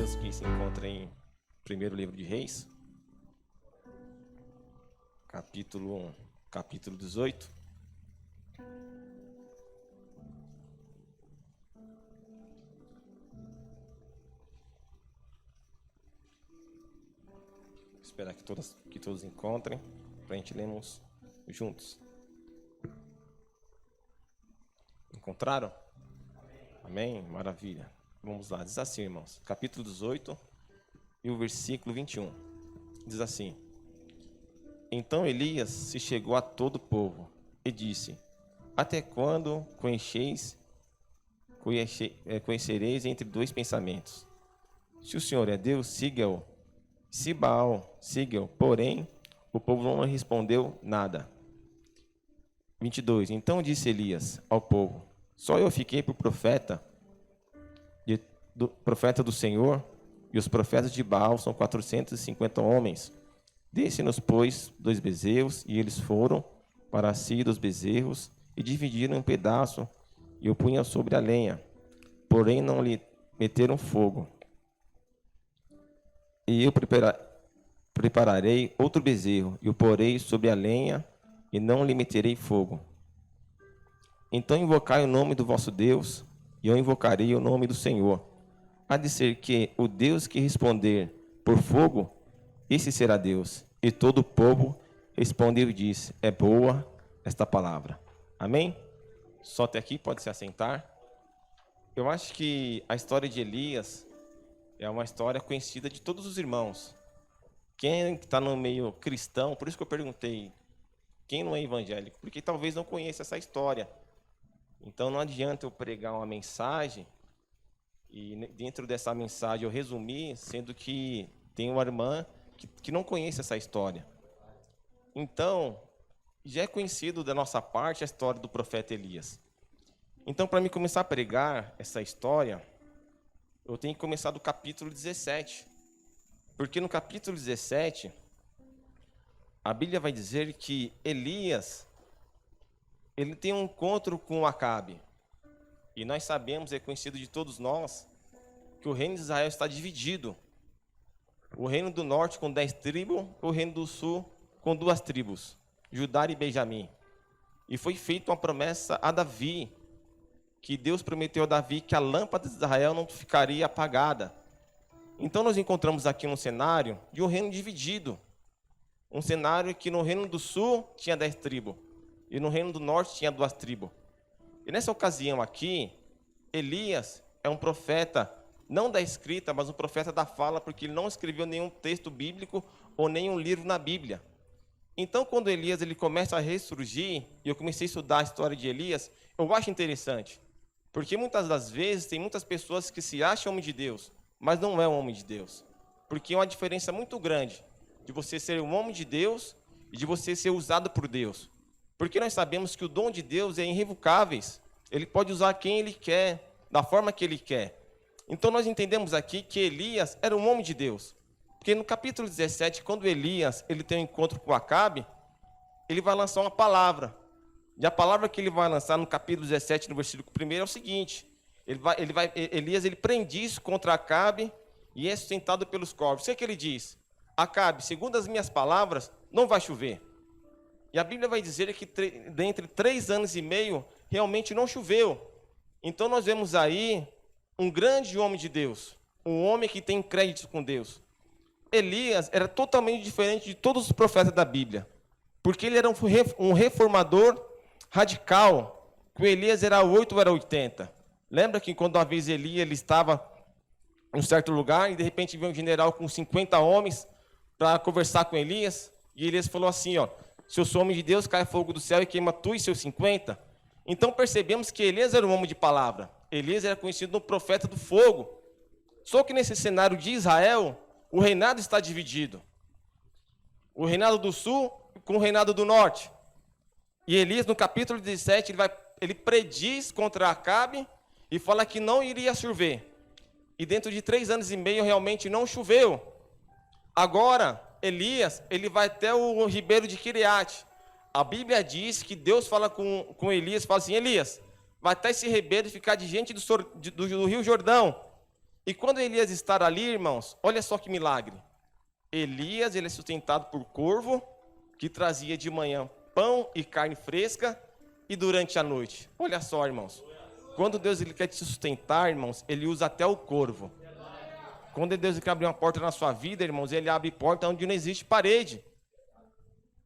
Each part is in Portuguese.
Deus que se encontra em primeiro livro de Reis, capítulo 18. Esperar que todos encontrem, para a gente lermos juntos. Encontraram? Amém? Maravilha. Vamos lá, diz assim, irmãos, capítulo 18 e o versículo 21. Diz assim: Então Elias se chegou a todo o povo e disse: Até quando conhecereis entre dois pensamentos? Se o Senhor é Deus, siga-o. Se Baal, siga-o. Porém, o povo não respondeu nada. 22. Então disse Elias ao povo: Só eu fiquei por profeta do Senhor, e os profetas de Baal são 450 homens. Desse-nos, pois, 2 bezerros, e eles foram para si dos bezerros, e dividiram um pedaço, e o punham sobre a lenha. Porém, não lhe meteram fogo. E eu prepararei outro bezerro, e o porei sobre a lenha, e não lhe meterei fogo. Então invocai o nome do vosso Deus, e eu invocarei o nome do Senhor. Há de ser que o Deus que responder por fogo, esse será Deus. E todo o povo respondeu e disse: É boa esta palavra. Amém? Só até aqui, pode se assentar. Eu acho que a história de Elias é uma história conhecida de todos os irmãos. Quem está no meio cristão, por isso que eu perguntei, quem não é evangélico? Porque talvez não conheça essa história. Então não adianta eu pregar uma mensagem e dentro dessa mensagem eu resumir, sendo que tem uma irmã que não conhece essa história. Então, já é conhecido da nossa parte a história do profeta Elias. Então, para mim começar a pregar essa história, eu tenho que começar do capítulo 17. Porque no capítulo 17, a Bíblia vai dizer que Elias, ele tem um encontro com Acabe. E nós sabemos, é conhecido de todos nós, que o reino de Israel está dividido. O reino do norte com 10 tribos, o reino do sul com 2 tribos, Judá e Benjamim. E foi feita uma promessa a Davi, que Deus prometeu a Davi que a lâmpada de Israel não ficaria apagada. Então nós encontramos aqui um cenário de um reino dividido. Um cenário que no reino do sul tinha 10 tribos, e no reino do norte tinha 2 tribos. E nessa ocasião aqui, Elias é um profeta, não da escrita, mas um profeta da fala, porque ele não escreveu nenhum texto bíblico ou nenhum livro na Bíblia. Então, quando Elias ele começa a ressurgir, e eu comecei a estudar a história de Elias, eu acho interessante. Porque muitas das vezes tem muitas pessoas que se acham homem de Deus, mas não é um homem de Deus. Porque é uma diferença muito grande de você ser um homem de Deus e de você ser usado por Deus. Porque nós sabemos que o dom de Deus é irrevogável. Ele pode usar quem ele quer, da forma que ele quer. Então nós entendemos aqui que Elias era um homem de Deus. Porque no capítulo 17, quando Elias ele tem um encontro com Acabe, ele vai lançar uma palavra. E a palavra que ele vai lançar no capítulo 17, no versículo 1, é o seguinte: Elias ele prediz contra Acabe e é sustentado pelos corvos. O que ele diz? Acabe, segundo as minhas palavras, não vai chover. E a Bíblia vai dizer que dentre 3 anos e meio, realmente não choveu. Então nós vemos aí um grande homem de Deus, um homem que tem crédito com Deus. Elias era totalmente diferente de todos os profetas da Bíblia, porque ele era um reformador radical. Que o Elias era 8 ou era 80. Lembra que quando uma vez Elias ele estava em um certo lugar e de repente veio um general com 50 homens para conversar com Elias, e Elias falou assim, ó: se eu sou homem de Deus, cai fogo do céu e queima tu e seus 50. Então percebemos que Elias era um homem de palavra. Elias era conhecido como profeta do fogo. Só que nesse cenário de Israel, o reinado está dividido. O reinado do sul com o reinado do norte. E Elias, no capítulo 17, ele prediz contra Acabe e fala que não iria chover. E dentro de 3 anos e meio realmente não choveu. Agora, Elias, ele vai até o ribeiro de Quireate. A Bíblia diz que Deus fala com Elias, fala assim: Elias, vai até esse ribeiro e ficar diante do Rio Jordão. E quando Elias está ali, irmãos, olha só que milagre. Elias, ele é sustentado por corvo, que trazia de manhã pão e carne fresca, e durante a noite. Olha só, irmãos. Quando Deus ele quer te sustentar, irmãos, ele usa até o corvo. Quando Deus ele quer abrir uma porta na sua vida, irmãos, ele abre porta onde não existe parede.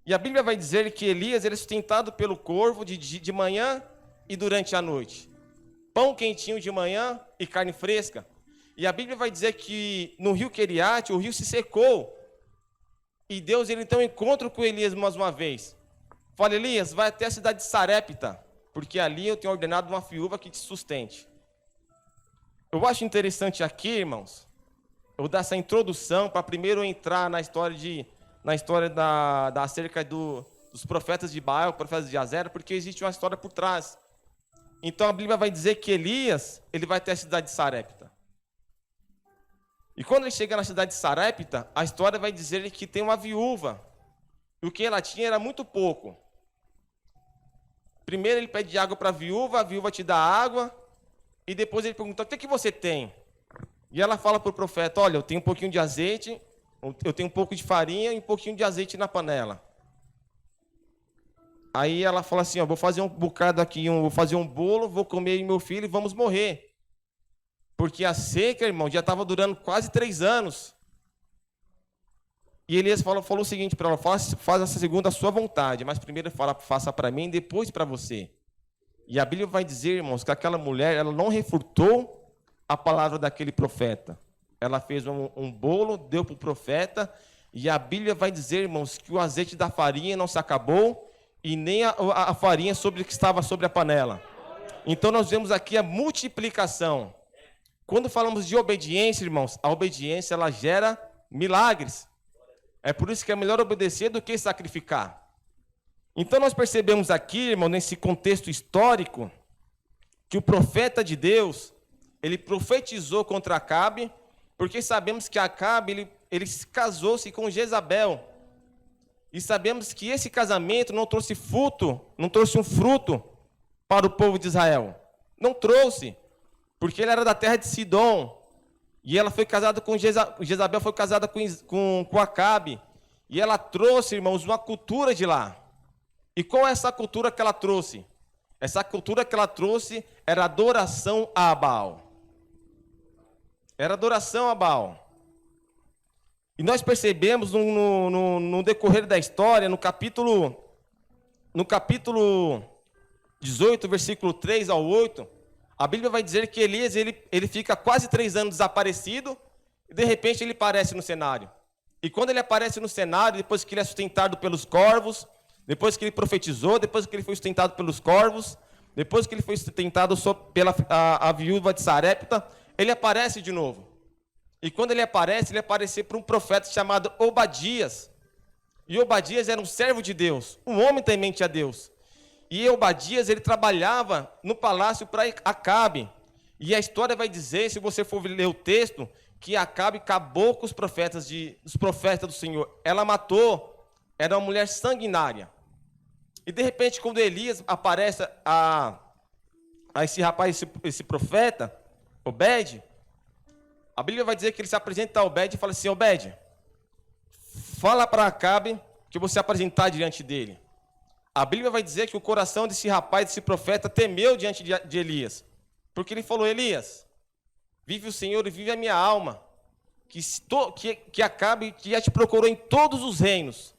E a Bíblia vai dizer que Elias ele é sustentado pelo corvo de manhã e durante a noite. Pão quentinho de manhã e carne fresca. E a Bíblia vai dizer que no rio Queriate, o rio se secou. E Deus ele então encontra com Elias mais uma vez. Fala, Elias, vai até a cidade de Sarepta, porque ali eu tenho ordenado uma viúva que te sustente. Eu acho interessante aqui, irmãos, eu dar essa introdução para primeiro entrar na história acerca dos profetas de Baal, profetas de Azera, porque existe uma história por trás. Então a Bíblia vai dizer que Elias, ele vai até a cidade de Sarepta. E quando ele chega na cidade de Sarepta, a história vai dizer que tem uma viúva. E o que ela tinha era muito pouco. Primeiro ele pede água para a viúva te dá água, e depois ele pergunta, o que você tem? E ela fala para o profeta, olha, eu tenho um pouquinho de azeite, eu tenho um pouco de farinha e um pouquinho de azeite na panela. Aí ela fala assim, ó, vou fazer um bocado aqui, vou fazer um bolo, vou comer e meu filho e vamos morrer. Porque a seca, irmão, já estava durando quase 3 anos. E Elias falou o seguinte para ela, faz essa segunda a sua vontade, mas primeiro faça para mim, depois para você. E a Bíblia vai dizer, irmãos, que aquela mulher, ela não refutou a palavra daquele profeta. Ela fez um bolo, deu para o profeta, e a Bíblia vai dizer, irmãos, que o azeite da farinha não se acabou, e nem a farinha que estava sobre a panela. Então nós vemos aqui a multiplicação. Quando falamos de obediência, irmãos, a obediência ela gera milagres. É por isso que é melhor obedecer do que sacrificar. Então nós percebemos aqui, irmão, nesse contexto histórico, que o profeta de Deus, ele profetizou contra Acabe, porque sabemos que Acabe, ele casou-se com Jezabel. E sabemos que esse casamento não trouxe um fruto para o povo de Israel. Não trouxe, porque ele era da terra de Sidom. E ela foi casada com Jezabel, foi casada com Acabe. E ela trouxe, irmãos, uma cultura de lá. E qual é essa cultura que ela trouxe? Essa cultura que ela trouxe era adoração a Baal. Era adoração a Baal. E nós percebemos no decorrer da história, no capítulo 18, versículo 3 ao 8, a Bíblia vai dizer que Elias ele fica quase 3 anos desaparecido, e de repente ele aparece no cenário. E quando ele aparece no cenário, depois que ele é sustentado pelos corvos, depois que ele profetizou, depois que ele foi sustentado pelos corvos, depois que ele foi sustentado pela a viúva de Sarepta, ele aparece de novo. E quando ele aparece por um profeta chamado Obadias. E Obadias era um servo de Deus, um homem temente a Deus. E Obadias, ele trabalhava no palácio para Acabe. E a história vai dizer, se você for ler o texto, que Acabe acabou com os profetas do Senhor. Ela matou, era uma mulher sanguinária. E de repente, quando Elias aparece a esse rapaz, esse profeta, Obed, a Bíblia vai dizer que ele se apresenta a Obed e fala assim, Obed, fala para Acabe que eu vou se apresentar diante dele. A Bíblia vai dizer que o coração desse rapaz, desse profeta, temeu diante de Elias. Porque ele falou, Elias, vive o Senhor e vive a minha alma, que Acabe que já te procurou em todos os reinos,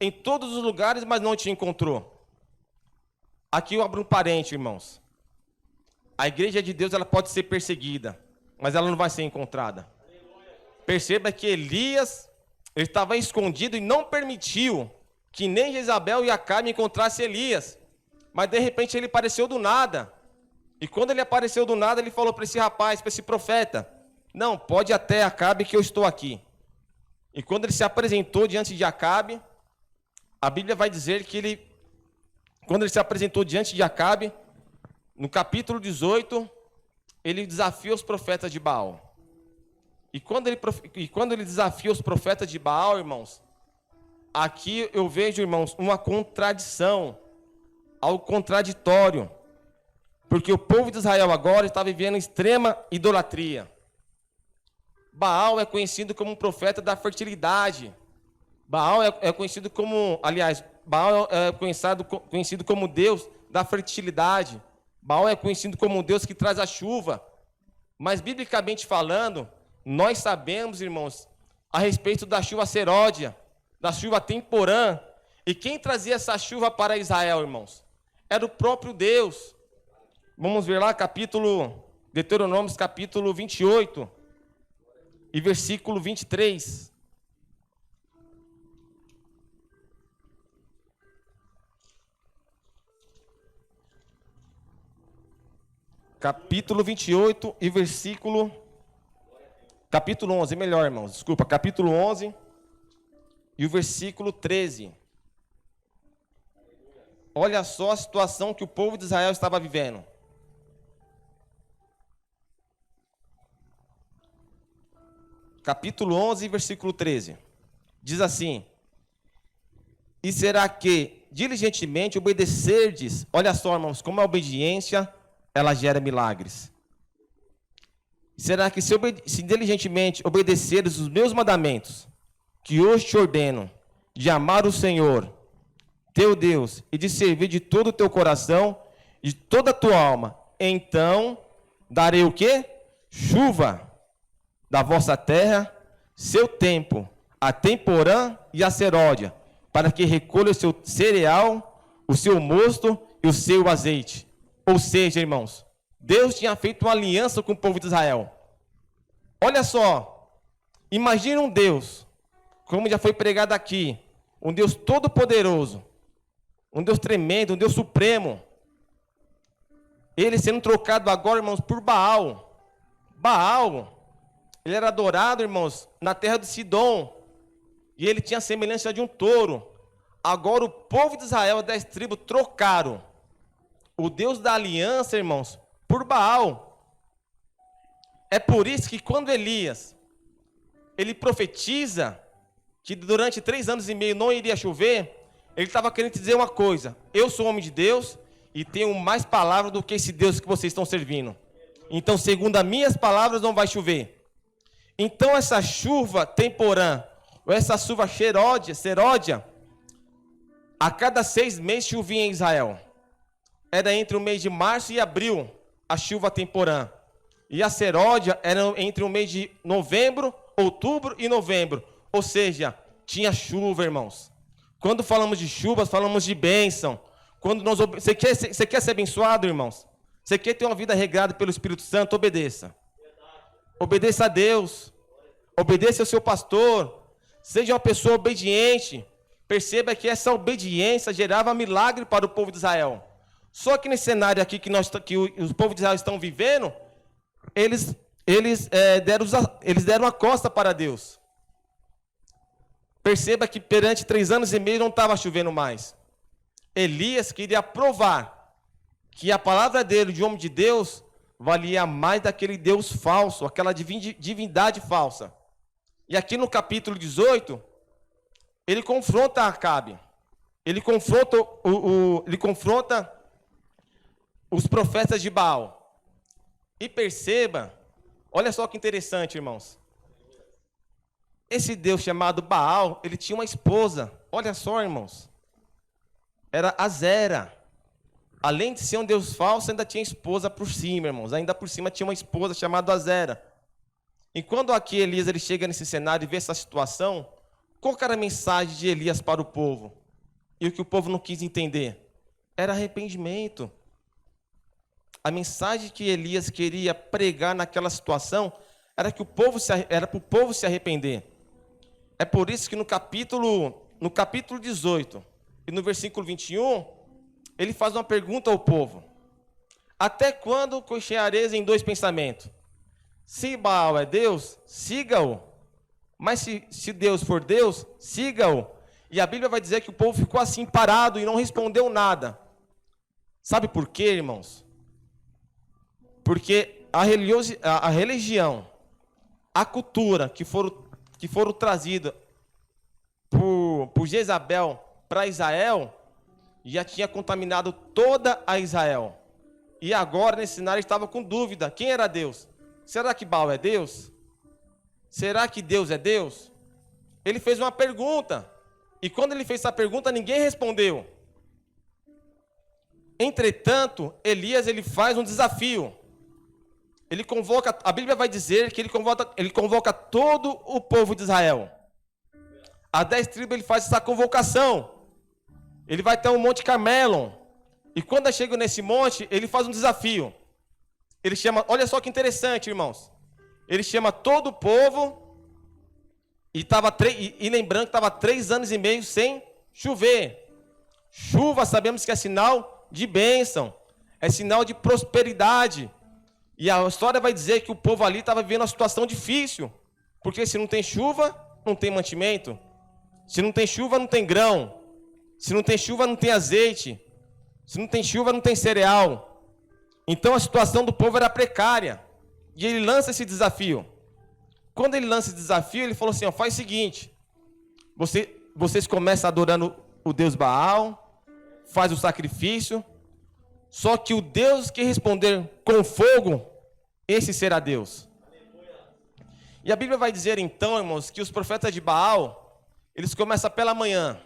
em todos os lugares, mas não te encontrou. Aqui eu abro um parênteses, irmãos. A igreja de Deus ela pode ser perseguida, mas ela não vai ser encontrada. Perceba que Elias ele estava escondido e não permitiu que nem Jezabel e Acabe encontrassem Elias. Mas de repente ele apareceu do nada. E quando ele apareceu do nada, ele falou para esse rapaz, para esse profeta, não, pode até Acabe que eu estou aqui. E quando ele se apresentou diante de Acabe, a Bíblia vai dizer que quando ele se apresentou diante de Acabe, no capítulo 18, ele desafia os profetas de Baal. E quando ele desafia os profetas de Baal, irmãos, aqui eu vejo, irmãos, uma contradição, algo contraditório. Porque o povo de Israel agora está vivendo extrema idolatria. Baal é conhecido como um profeta da fertilidade. Baal é conhecido como, aliás, Baal é conhecido como Deus da fertilidade. Baal é conhecido como um Deus que traz a chuva. Mas, biblicamente falando, nós sabemos, irmãos, a respeito da chuva seródia, da chuva temporã. E quem trazia essa chuva para Israel, irmãos? Era o próprio Deus. Vamos ver lá, Deuteronômio, capítulo 28, e versículo 23. Capítulo 28 e versículo... Capítulo 11, melhor, irmãos, desculpa. Capítulo 11 e o versículo 13. Olha só a situação que o povo de Israel estava vivendo. Capítulo 11, versículo 13. Diz assim: e será que diligentemente obedecerdes? Olha só, irmãos, como a obediência, ela gera milagres. Será que se diligentemente obedeceres os meus mandamentos, que hoje te ordeno, de amar o Senhor, teu Deus, e de servir de todo o teu coração, de toda a tua alma, então darei o quê? Chuva da vossa terra, seu tempo, a temporã e a seródia, para que recolha o seu cereal, o seu mosto e o seu azeite. Ou seja, irmãos, Deus tinha feito uma aliança com o povo de Israel. Olha só, imagina um Deus, como já foi pregado aqui, um Deus todo-poderoso, um Deus tremendo, um Deus supremo. Ele sendo trocado agora, irmãos, por Baal. Baal, ele era adorado, irmãos, na terra de Sidom. E ele tinha a semelhança de um touro. Agora o povo de Israel, 10 tribos, trocaram o Deus da aliança, irmãos, por Baal. É por isso que quando Elias, ele profetiza que durante 3 anos e meio não iria chover, ele estava querendo dizer uma coisa: eu sou homem de Deus e tenho mais palavras do que esse Deus que vocês estão servindo. Então, segundo as minhas palavras, não vai chover. Então, essa chuva temporã, ou essa chuva seródia, a cada 6 meses chovia em Israel. Era entre o mês de março e abril, a chuva temporã. E a seródia era entre o mês de novembro, outubro e novembro. Ou seja, tinha chuva, irmãos. Quando falamos de chuvas, falamos de bênção. Quando você quer ser abençoado, irmãos? Você quer ter uma vida regrada pelo Espírito Santo? Obedeça. Obedeça a Deus. Obedeça ao seu pastor. Seja uma pessoa obediente. Perceba que essa obediência gerava milagre para o povo de Israel. Só que nesse cenário aqui que os povos de Israel estão vivendo, eles deram a costa para Deus. Perceba que perante 3 anos e meio não estava chovendo mais. Elias queria provar que a palavra dele, de homem de Deus, valia mais daquele Deus falso, aquela divindade falsa. E aqui no capítulo 18, ele confronta Acabe. Ele confronta os profetas de Baal. E perceba, olha só que interessante, irmãos. Esse Deus chamado Baal, ele tinha uma esposa. Olha só, irmãos. Era Azera. Além de ser um Deus falso, ainda tinha esposa por cima, irmãos. Ainda por cima tinha uma esposa chamada Azera. E quando aqui Elias ele chega nesse cenário e vê essa situação, qual era a mensagem de Elias para o povo? E o que o povo não quis entender? Era arrependimento. A mensagem que Elias queria pregar naquela situação era para o povo se arrepender. É por isso que no capítulo 18 e no versículo 21, ele faz uma pergunta ao povo: até quando cocheareis em 2 pensamentos? Se Baal é Deus, siga-o. Mas se Deus for Deus, siga-o. E a Bíblia vai dizer que o povo ficou assim parado e não respondeu nada. Sabe por quê, irmãos? Porque a religião, a cultura que foram trazidas por Jezabel para Israel, já tinha contaminado toda a Israel. E agora, nesse cenário, estava com dúvida: quem era Deus? Será que Baal é Deus? será que Deus é Deus? Ele fez uma pergunta. E quando ele fez essa pergunta, ninguém respondeu. Entretanto, Elias ele faz um desafio. Ele convoca, a Bíblia vai dizer que ele convoca todo o povo de Israel. As 10 tribos ele faz essa convocação. Ele vai até o Monte Carmelo. E quando chega nesse monte, ele faz um desafio. Ele chama, olha só que interessante, irmãos. Ele chama todo o povo. E lembrando que estava 3 anos e meio sem chover. Chuva, sabemos que é sinal de bênção. É sinal de prosperidade. E a história vai dizer que o povo ali estava vivendo uma situação difícil. Porque se não tem chuva, não tem mantimento. Se não tem chuva, não tem grão. Se não tem chuva, não tem azeite. Se não tem chuva, não tem cereal. Então a situação do povo era precária. E ele lança esse desafio. Quando ele lança esse desafio, ele falou assim, ó, faz o seguinte. Vocês começam adorando o Deus Baal. Faz o sacrifício. Só que o Deus que responder com fogo, esse será Deus. E a Bíblia vai dizer então, irmãos, que os profetas de Baal, eles começam pela manhã.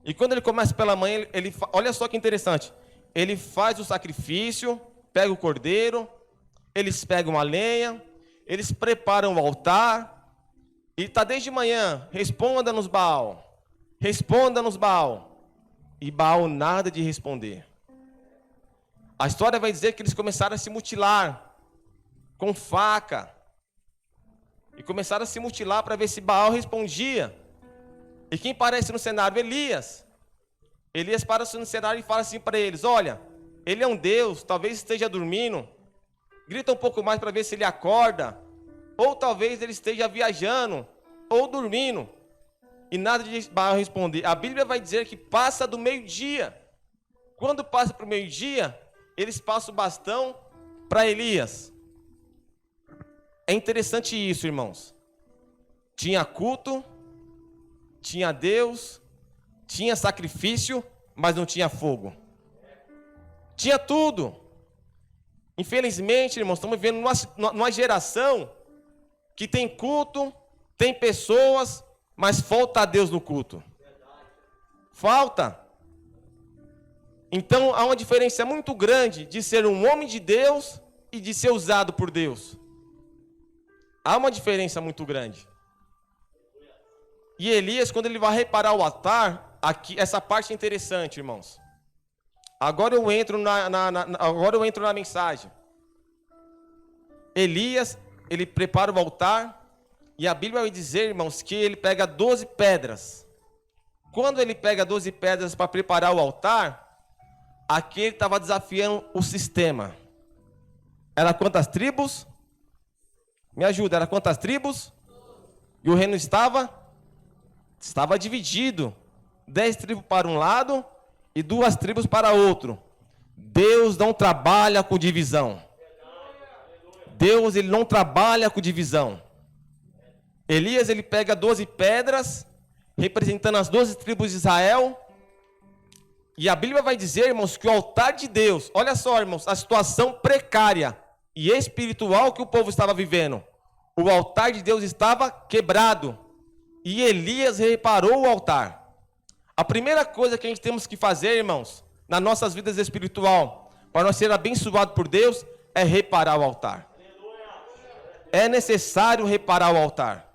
E quando ele começa pela manhã, olha só que interessante. Ele faz o sacrifício, pega o cordeiro, eles pegam a lenha, eles preparam o altar, e está desde manhã, responda-nos Baal, responda-nos Baal. E Baal nada de responder. A história vai dizer que eles começaram a se mutilar com faca. E começaram a se mutilar para ver se Baal respondia. E quem aparece no cenário? Elias. Elias aparece no cenário e fala assim para eles, olha, ele é um Deus, talvez esteja dormindo. Grita um pouco mais para ver se ele acorda. Ou talvez ele esteja viajando ou dormindo. E nada de Baal responder. A Bíblia vai dizer que passa do meio-dia. Quando passa para o meio-dia, eles passam o bastão para Elias. É interessante isso, irmãos. Tinha culto, tinha Deus, tinha sacrifício, mas não tinha fogo. Tinha tudo. Infelizmente, irmãos, estamos vivendo numa geração que tem culto, tem pessoas, mas falta a Deus no culto. Falta. Então, há uma diferença muito grande de ser um homem de Deus e de ser usado por Deus. Há uma diferença muito grande. E Elias, quando ele vai reparar o altar, aqui, essa parte é interessante, irmãos. Agora eu entro na mensagem. Elias, ele prepara o altar, e a Bíblia vai dizer, irmãos, que ele pega 12 pedras. Quando ele pega 12 pedras para preparar o altar, aqui ele estava desafiando o sistema. Era quantas tribos? Me ajuda, era quantas tribos? E o reino estava dividido. 10 tribos para um lado e 2 tribos para outro. Deus não trabalha com divisão. Deus, ele não trabalha com divisão. Elias, ele pega 12 pedras, representando as 12 tribos de Israel. E a Bíblia vai dizer, irmãos, que o altar de Deus, olha só, irmãos, a situação precária e espiritual que o povo estava vivendo. O altar de Deus estava quebrado. E Elias reparou o altar. A primeira coisa que a gente temos que fazer, irmãos, nas nossas vidas espiritual, para nós ser abençoados por Deus, é reparar o altar. É necessário reparar o altar.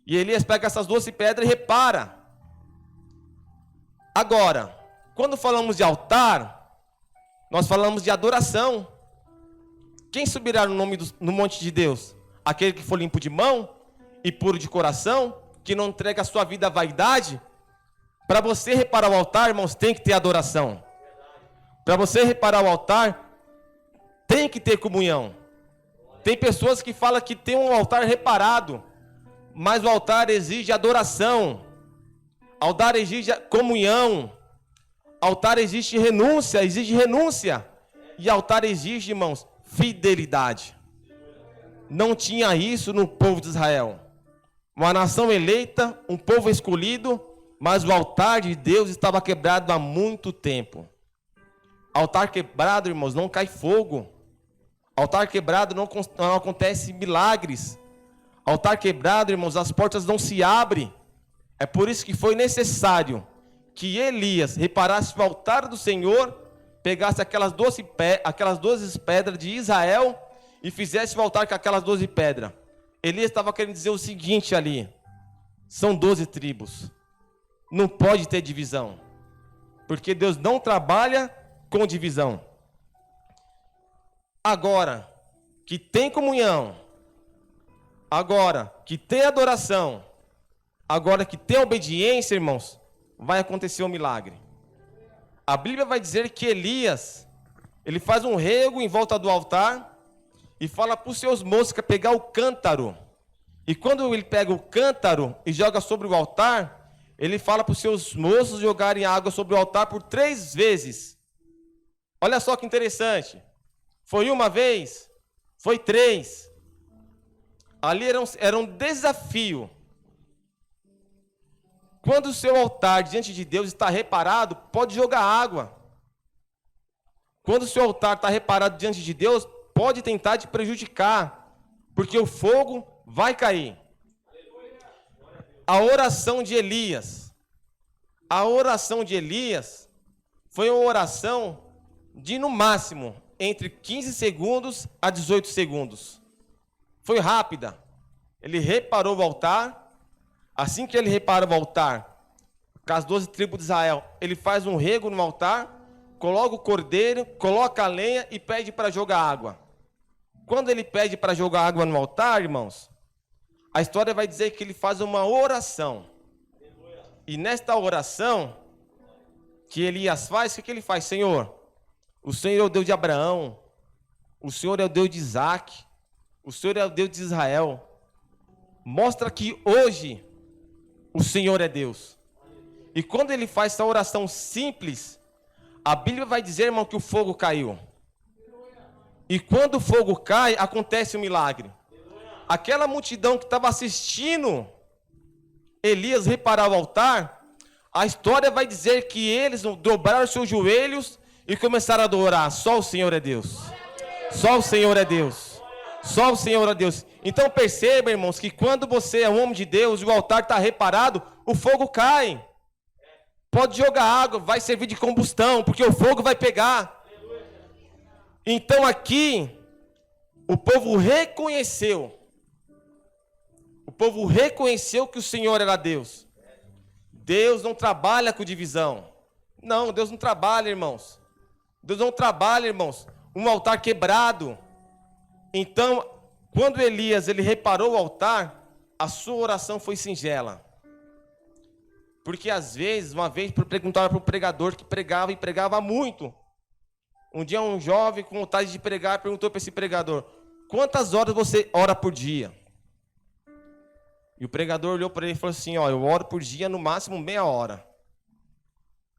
E Elias pega essas 12 pedras e repara. Agora, quando falamos de altar, nós falamos de adoração. Quem subirá no monte de Deus? Aquele que for limpo de mão e puro de coração, que não entrega a sua vida à vaidade. Para você reparar o altar, irmãos, tem que ter adoração. Para você reparar o altar, tem que ter comunhão. Tem pessoas que falam que tem um altar reparado, mas o altar exige adoração. Altar exige comunhão. Altar exige renúncia, E altar exige, irmãos, fidelidade. Não tinha isso no povo de Israel. Uma nação eleita, um povo escolhido, mas o altar de Deus estava quebrado há muito tempo. Altar quebrado, irmãos, não cai fogo. Altar quebrado não acontece milagres. Altar quebrado, irmãos, as portas não se abrem. É por isso que foi necessário que Elias reparasse o altar do Senhor, pegasse aquelas 12 pedras de Israel e fizesse o altar com aquelas 12 pedras. Elias estava querendo dizer o seguinte ali: são 12 tribos, não pode ter divisão, porque Deus não trabalha com divisão. Agora que tem comunhão, agora que tem adoração, agora que tem obediência, irmãos, vai acontecer um milagre. A Bíblia vai dizer que Elias, ele faz um rego em volta do altar e fala para os seus moços que pegar o cântaro. E quando ele pega o cântaro e joga sobre o altar, ele fala para os seus moços jogarem água sobre o altar por 3 vezes. Olha só que interessante. Foi uma vez, foi 3. Ali era um desafio. Quando o seu altar diante de Deus está reparado, pode jogar água. Quando o seu altar está reparado diante de Deus, pode tentar te prejudicar, porque o fogo vai cair. A oração de Elias. A oração de Elias foi uma oração de, no máximo, entre 15 segundos a 18 segundos. Foi rápida. Ele reparou o altar. Assim que ele repara o altar, com as 12 tribos de Israel, ele faz um rego no altar, coloca o cordeiro, coloca a lenha e pede para jogar água. Quando ele pede para jogar água no altar, irmãos, a história vai dizer que ele faz uma oração. E nesta oração que Elias faz, o que ele faz? Senhor, o Senhor é o Deus de Abraão, o Senhor é o Deus de Isaac, o Senhor é o Deus de Israel. Mostra que hoje o Senhor é Deus. E quando ele faz essa oração simples, a Bíblia vai dizer, irmão, que o fogo caiu. E quando o fogo cai, acontece um milagre. Aquela multidão que estava assistindo Elias reparar o altar, a história vai dizer que eles dobraram seus joelhos e começaram a adorar. Só o Senhor é Deus. Só o Senhor é Deus. Só o Senhor é Deus. Então perceba, irmãos, que quando você é um homem de Deus e o altar está reparado, o fogo cai. Pode jogar água, vai servir de combustão, porque o fogo vai pegar. Então aqui, o povo reconheceu. O povo reconheceu que o Senhor era Deus. Deus não trabalha com divisão. Não, Deus não trabalha, irmãos. Deus não trabalha, irmãos. Um altar quebrado. Então, quando Elias ele reparou o altar, a sua oração foi singela. Porque às vezes, uma vez perguntaram para o pregador que pregava e pregava muito. Um dia um jovem com vontade de pregar perguntou para esse pregador: quantas horas você ora por dia? E o pregador olhou para ele e falou assim: ó, eu oro por dia no máximo meia hora.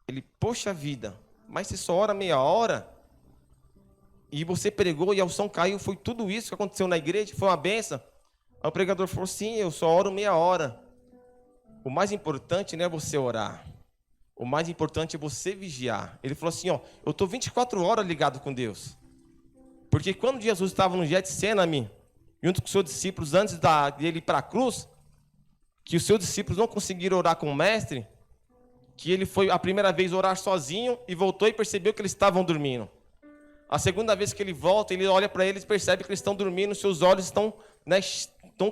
Ele, poxa vida, mas você só ora meia hora? E você pregou e a unção caiu, foi tudo isso que aconteceu na igreja, foi uma benção. Aí o pregador falou: sim, eu só oro meia hora. O mais importante não é você orar. O mais importante é você vigiar. Ele falou assim, ó, eu estou 24 horas ligado com Deus. Porque quando Jesus estava no Getsemane, junto com os seus discípulos, antes dele ir para a cruz, que os seus discípulos não conseguiram orar com o mestre, que ele foi a primeira vez orar sozinho e voltou e percebeu que eles estavam dormindo. A segunda vez que ele volta, ele olha para eles e percebe que eles estão dormindo, seus olhos estão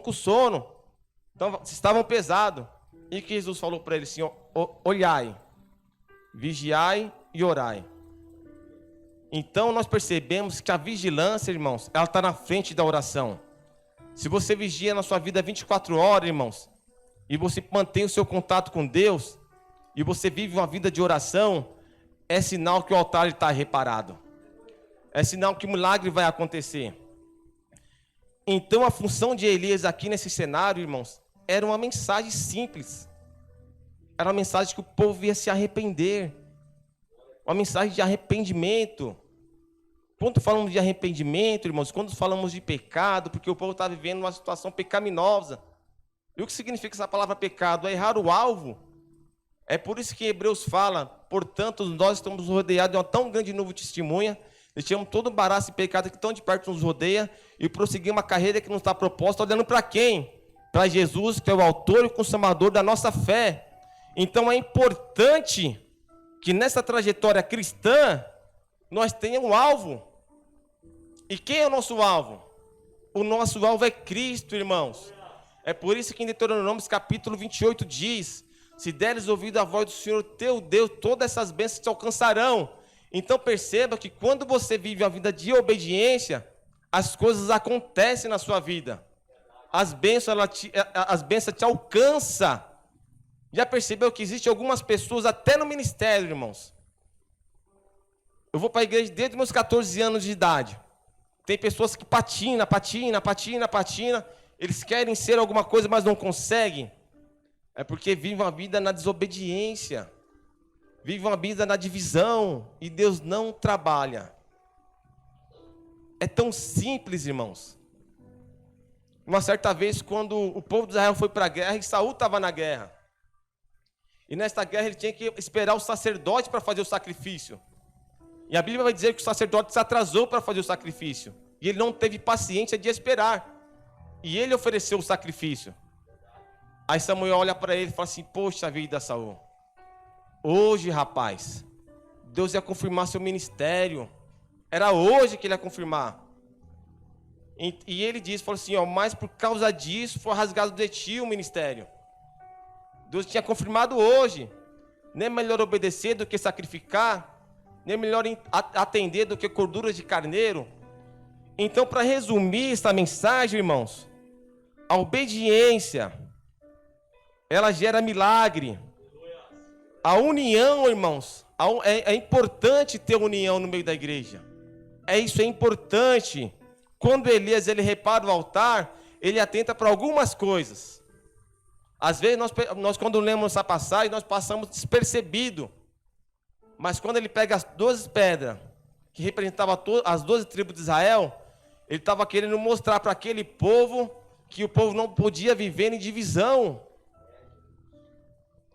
com sono, então, estavam pesados. E que Jesus falou para eles assim, olhai, vigiai e orai. Então nós percebemos que a vigilância, irmãos, ela está na frente da oração. Se você vigia na sua vida 24 horas, irmãos, e você mantém o seu contato com Deus, e você vive uma vida de oração, é sinal que o altar está reparado. É sinal que o milagre vai acontecer. Então a função de Elias aqui nesse cenário, irmãos, era uma mensagem simples. Era uma mensagem que o povo ia se arrepender. Uma mensagem de arrependimento. Quando falamos de arrependimento, irmãos, quando falamos de pecado, porque o povo está vivendo uma situação pecaminosa. E o que significa essa palavra pecado? É errar o alvo. É por isso que Hebreus fala, portanto, nós estamos rodeados de uma tão grande nuvem de testemunha, deixamos todo o embaraço e pecado que tão de perto nos rodeia, e prosseguimos uma carreira que nos está proposta, olhando para quem? para Jesus, que é o autor e consumador da nossa fé. Então é importante que nessa trajetória cristã nós tenhamos um alvo. E quem é o nosso alvo? O nosso alvo é Cristo, irmãos. É por isso que em Deuteronômio capítulo 28 diz: se deres ouvido à voz do Senhor teu Deus, todas essas bênçãos te alcançarão. Então perceba que quando você vive a vida de obediência, as coisas acontecem na sua vida. As bênçãos te alcançam. Já percebeu que existem algumas pessoas, até no ministério, irmãos? Eu vou para a igreja desde meus 14 anos de idade. Tem pessoas que patina. Eles querem ser alguma coisa, mas não conseguem. É porque vivem uma vida na desobediência. Vivem uma vida na divisão. E Deus não trabalha. É tão simples, irmãos. Uma certa vez, quando o povo de Israel foi para a guerra, e Saul estava na guerra. E nesta guerra ele tinha que esperar o sacerdote para fazer o sacrifício. E a Bíblia vai dizer que o sacerdote se atrasou para fazer o sacrifício. E ele não teve paciência de esperar. E ele ofereceu o sacrifício. Aí Samuel olha para ele e fala assim: poxa vida, Saul. Hoje, rapaz, Deus ia confirmar seu ministério. Era hoje que ele ia confirmar. E ele disse, falou assim, mas por causa disso foi rasgado de ti o ministério. Deus tinha confirmado hoje. Nem é melhor obedecer do que sacrificar. Nem é melhor atender do que gorduras de carneiro. Então, para resumir essa mensagem, irmãos, a obediência, ela gera milagre. A união, irmãos, é importante ter união no meio da igreja. Isso é importante. Quando Elias ele repara o altar, ele atenta para algumas coisas. Às vezes, nós quando lemos essa passagem, nós passamos despercebido. Mas quando ele pega as 12 pedras, que representavam as 12 tribos de Israel, ele estava querendo mostrar para aquele povo que o povo não podia viver em divisão.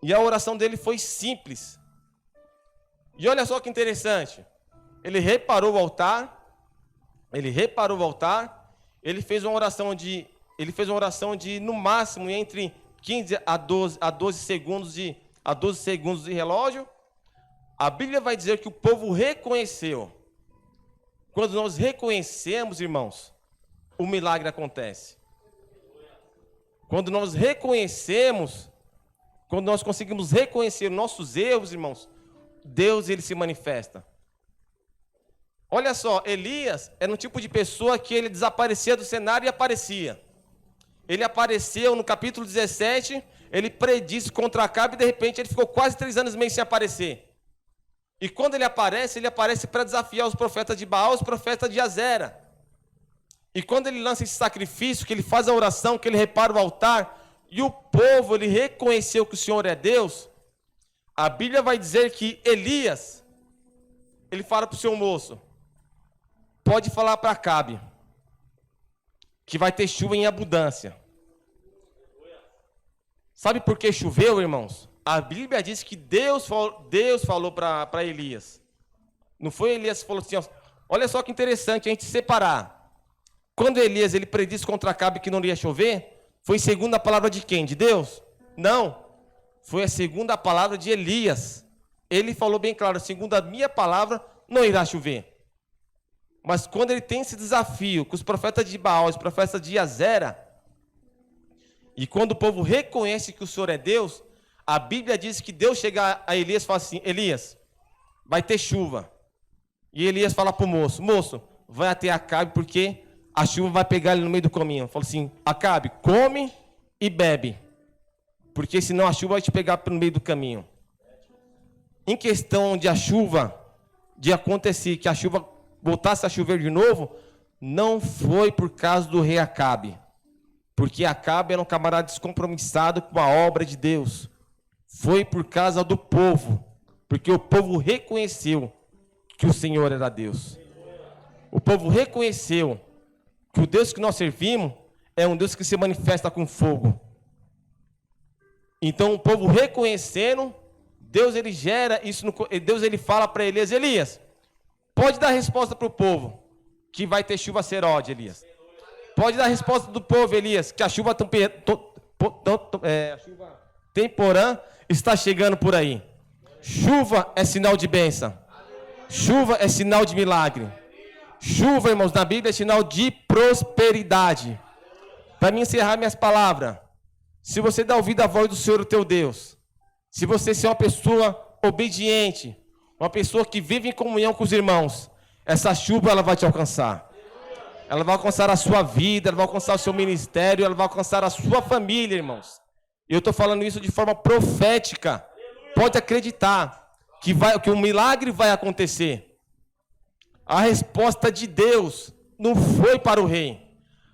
E a oração dele foi simples. E olha só que interessante. Ele reparou o altar. Ele fez uma oração de no máximo entre 15 a 12 segundos de relógio. A Bíblia vai dizer que o povo reconheceu. Quando nós reconhecemos, irmãos, o milagre acontece. Quando nós reconhecemos, quando nós conseguimos reconhecer nossos erros, irmãos, Deus ele se manifesta. Olha só, Elias era um tipo de pessoa que ele desaparecia do cenário e aparecia. Ele apareceu no capítulo 17, ele predisse contra Acabe e de repente ele ficou quase 3 anos e meio sem aparecer. E quando ele aparece para desafiar os profetas de Baal, os profetas de Azera. E quando ele lança esse sacrifício, que ele faz a oração, que ele repara o altar, e o povo, ele reconheceu que o Senhor é Deus, a Bíblia vai dizer que Elias, ele fala para o seu moço, pode falar para Acabe, que vai ter chuva em abundância. Sabe por que choveu, irmãos? A Bíblia diz que Deus falou para Elias. Não foi Elias que falou assim, olha só que interessante a gente separar. Quando Elias ele predisse contra Acabe que não ia chover, foi segundo a palavra de quem? De Deus? Não. Foi a segunda palavra de Elias. Ele falou bem claro, segundo a minha palavra, não irá chover. Mas quando ele tem esse desafio com os profetas de Baal, os profetas de Azera, e quando o povo reconhece que o Senhor é Deus, a Bíblia diz que Deus chega a Elias e fala assim, Elias, vai ter chuva. E Elias fala para o moço, vai até Acabe porque a chuva vai pegar ele no meio do caminho. Fala assim, Acabe, come e bebe, porque senão a chuva vai te pegar no meio do caminho. Em questão de a chuva, de acontecer que a chuva voltasse a chover de novo, não foi por causa do rei Acabe, porque Acabe era um camarada descompromissado com a obra de Deus. Foi por causa do povo, porque o povo reconheceu que o Senhor era Deus. O povo reconheceu que o Deus que nós servimos é um Deus que se manifesta com fogo. Então o povo reconhecendo, Deus ele gera isso, Deus ele fala para Elias, pode dar resposta para o povo, que vai ter chuva seródia, Elias. Pode dar a resposta do povo, Elias, que a chuva temporã está chegando por aí. Chuva é sinal de bênção. Chuva é sinal de milagre. Chuva, irmãos, na Bíblia é sinal de prosperidade. Para mim encerrar minhas palavras, se você dá ouvido à voz do Senhor, o teu Deus, se você ser uma pessoa obediente, uma pessoa que vive em comunhão com os irmãos, essa chuva ela vai te alcançar. Ela vai alcançar a sua vida, ela vai alcançar o seu ministério, ela vai alcançar a sua família, irmãos. E eu estou falando isso de forma profética. Pode acreditar que um milagre vai acontecer. A resposta de Deus não foi para o rei.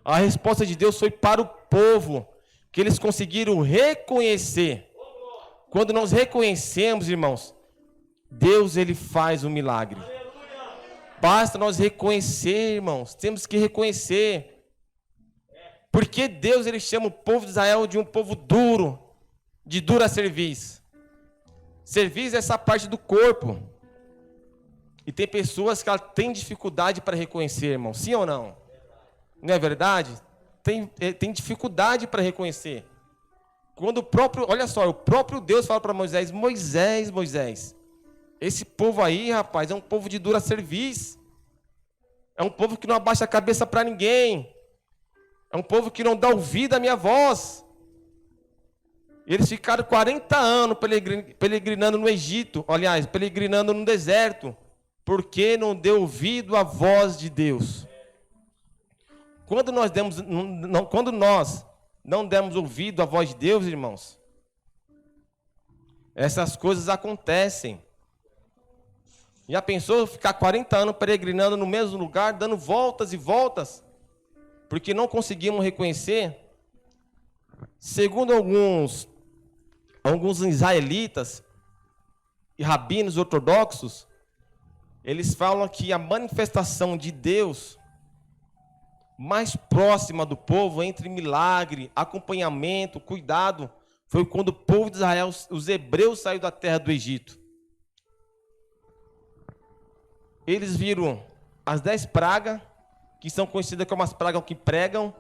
A resposta de Deus foi para o povo, que eles conseguiram reconhecer. Quando nós reconhecemos, irmãos, Deus ele faz um milagre. Basta nós reconhecer, irmãos, temos que reconhecer. Porque Deus ele chama o povo de Israel de um povo duro, de dura cerviz. Cerviz é essa parte do corpo. E tem pessoas que elas têm dificuldade para reconhecer, irmão. Sim ou não? Não é verdade? Tem dificuldade para reconhecer. Quando olha só, o próprio Deus fala para Moisés, Moisés, esse povo aí, rapaz, é um povo de dura cerviz. É um povo que não abaixa a cabeça para ninguém. É um povo que não dá ouvido à minha voz. Eles ficaram 40 anos peregrinando no Egito, aliás, peregrinando no deserto, porque não deu ouvido à voz de Deus. Quando nós não demos ouvido à voz de Deus, irmãos, essas coisas acontecem. Já pensou ficar 40 anos peregrinando no mesmo lugar, dando voltas e voltas, porque não conseguimos reconhecer? Segundo alguns israelitas e rabinos ortodoxos, eles falam que a manifestação de Deus mais próxima do povo, entre milagre, acompanhamento, cuidado, foi quando o povo de Israel, os hebreus, saiu da terra do Egito. Eles viram as 10 pragas, que são conhecidas como as pragas que pregam.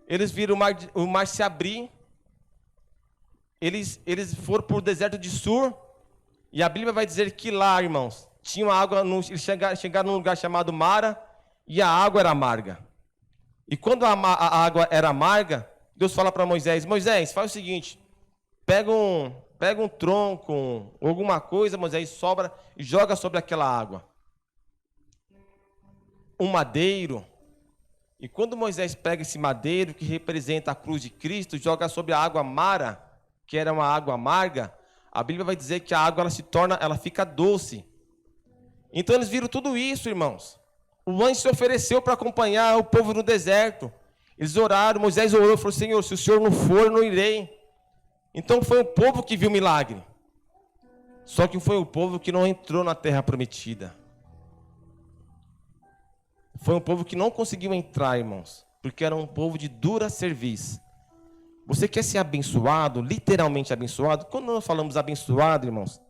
Eles viram o mar se abrir. Eles foram para o deserto de Sur. E a Bíblia vai dizer que lá, irmãos, tinha água. Eles chegaram num lugar chamado Mara. E a água era amarga. E quando a água era amarga, Deus fala para Moisés, faz o seguinte, pega um tronco, alguma coisa, Moisés, sobra e joga sobre aquela água. Um madeiro. E quando Moisés pega esse madeiro, que representa a cruz de Cristo, joga sobre a água Mara, que era uma água amarga, a Bíblia vai dizer que a água ela fica doce. Então eles viram tudo isso, irmãos. O anjo se ofereceu para acompanhar o povo no deserto. Eles oraram, Moisés orou e falou, Senhor, se o Senhor não for, eu não irei. Então foi o povo que viu o milagre. Só que foi o povo que não entrou na terra prometida. Foi um povo que não conseguiu entrar, irmãos, porque era um povo de dura cerviz. Você quer ser abençoado, literalmente abençoado? Quando nós falamos abençoado, irmãos,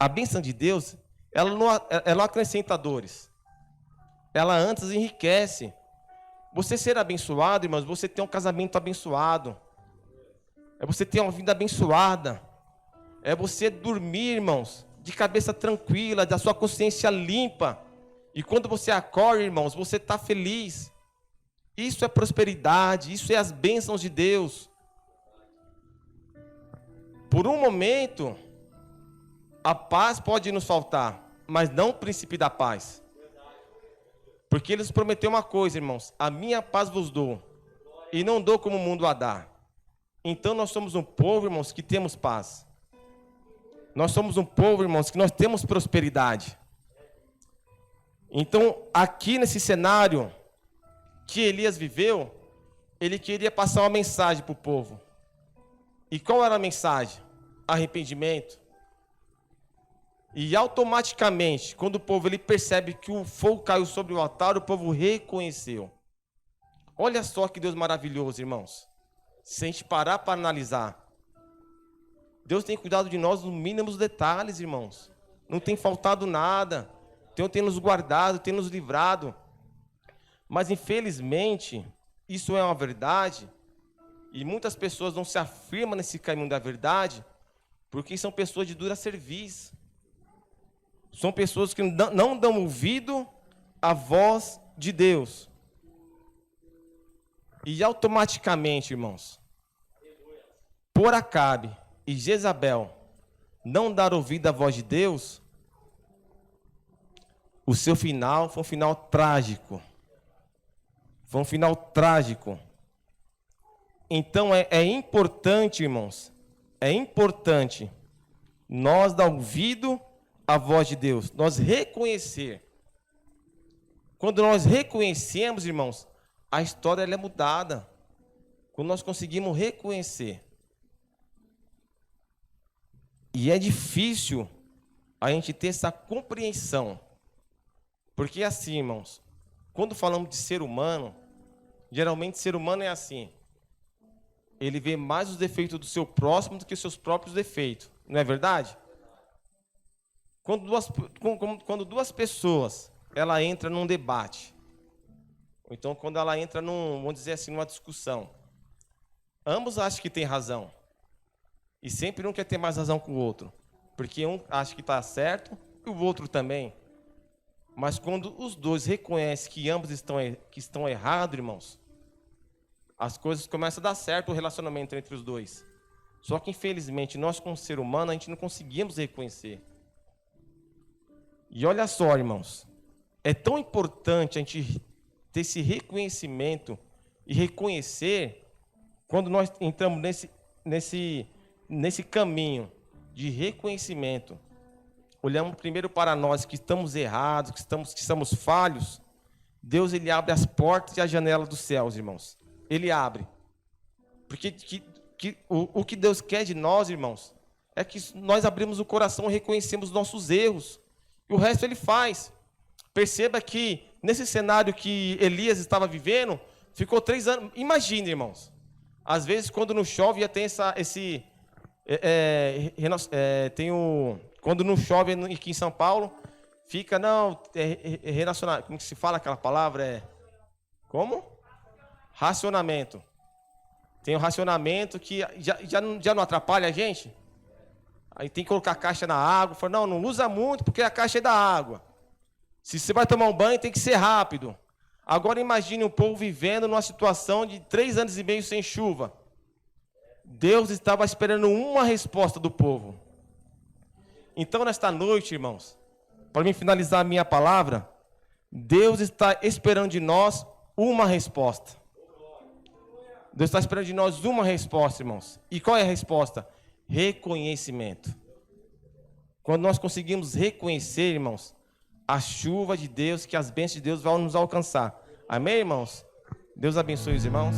a bênção de Deus, ela não acrescenta dores. Ela antes enriquece. Você ser abençoado, irmãos, você ter um casamento abençoado. É você ter uma vida abençoada. É você dormir, irmãos, de cabeça tranquila, da sua consciência limpa. E quando você acorda, irmãos, você está feliz. Isso é prosperidade, isso é as bênçãos de Deus. Por um momento, a paz pode nos faltar, mas não o príncipe da paz. Porque ele nos prometeu uma coisa, irmãos, a minha paz vos dou, e não dou como o mundo a dá. Então nós somos um povo, irmãos, que temos paz. Nós somos um povo, irmãos, que nós temos prosperidade. Então, aqui nesse cenário que Elias viveu, ele queria passar uma mensagem para o povo. E qual era a mensagem? Arrependimento. E automaticamente, quando o povo ele percebe que o fogo caiu sobre o altar, o povo reconheceu. Olha só que Deus maravilhoso, irmãos. Se a gente parar para analisar, Deus tem cuidado de nós nos mínimos detalhes, irmãos. Não tem faltado nada. Deus tem nos guardado, tem nos livrado. Mas infelizmente, isso é uma verdade, e muitas pessoas não se afirmam nesse caminho da verdade, porque são pessoas de dura cerviz. São pessoas que não dão ouvido à voz de Deus. E automaticamente, irmãos, por Acabe e Jezabel não dar ouvido à voz de Deus, o seu final foi um final trágico. Foi um final trágico. Então é importante, irmãos, é importante nós dar ouvido à voz de Deus, nós reconhecer. Quando nós reconhecemos, irmãos, a história ela é mudada. Quando nós conseguimos reconhecer. E é difícil a gente ter essa compreensão. Porque assim, irmãos, quando falamos de ser humano, geralmente ser humano é assim. Ele vê mais os defeitos do seu próximo do que os seus próprios defeitos. Não é verdade? Quando duas pessoas ela entra num debate, ou então quando ela entra vamos dizer assim, numa discussão, ambos acham que tem razão. E sempre um quer ter mais razão que o outro. Porque um acha que está certo e o outro também. Mas quando os dois reconhecem que ambos estão errados, irmãos, as coisas começam a dar certo o relacionamento entre os dois. Só que, infelizmente, nós como ser humano, a gente não conseguimos reconhecer. E olha só, irmãos, é tão importante a gente ter esse reconhecimento e reconhecer quando nós entramos nesse caminho de reconhecimento. Olhamos primeiro para nós que estamos errados, que estamos falhos. Deus ele abre as portas e as janelas dos céus, irmãos. Ele abre. Porque o que Deus quer de nós, irmãos, é que nós abrimos o coração e reconhecemos nossos erros. E o resto ele faz. Perceba que nesse cenário que Elias estava vivendo, ficou 3 anos. Imagine, irmãos. Às vezes, quando não chove, já tem quando não chove aqui em São Paulo, fica, relacionar. Como que se fala aquela palavra? Como? Racionamento. Tem o racionamento que já não atrapalha a gente? Aí tem que colocar a caixa na água. Fala, não usa muito porque a caixa é da água. Se você vai tomar um banho, tem que ser rápido. Agora imagine o povo vivendo numa situação de 3 anos e meio sem chuva. Deus estava esperando uma resposta do povo. Então, nesta noite, irmãos, para mim finalizar a minha palavra, Deus está esperando de nós uma resposta. Deus está esperando de nós uma resposta, irmãos. E qual é a resposta? Reconhecimento. Quando nós conseguimos reconhecer, irmãos, a chuva de Deus, que as bênçãos de Deus vão nos alcançar. Amém, irmãos? Deus abençoe os irmãos.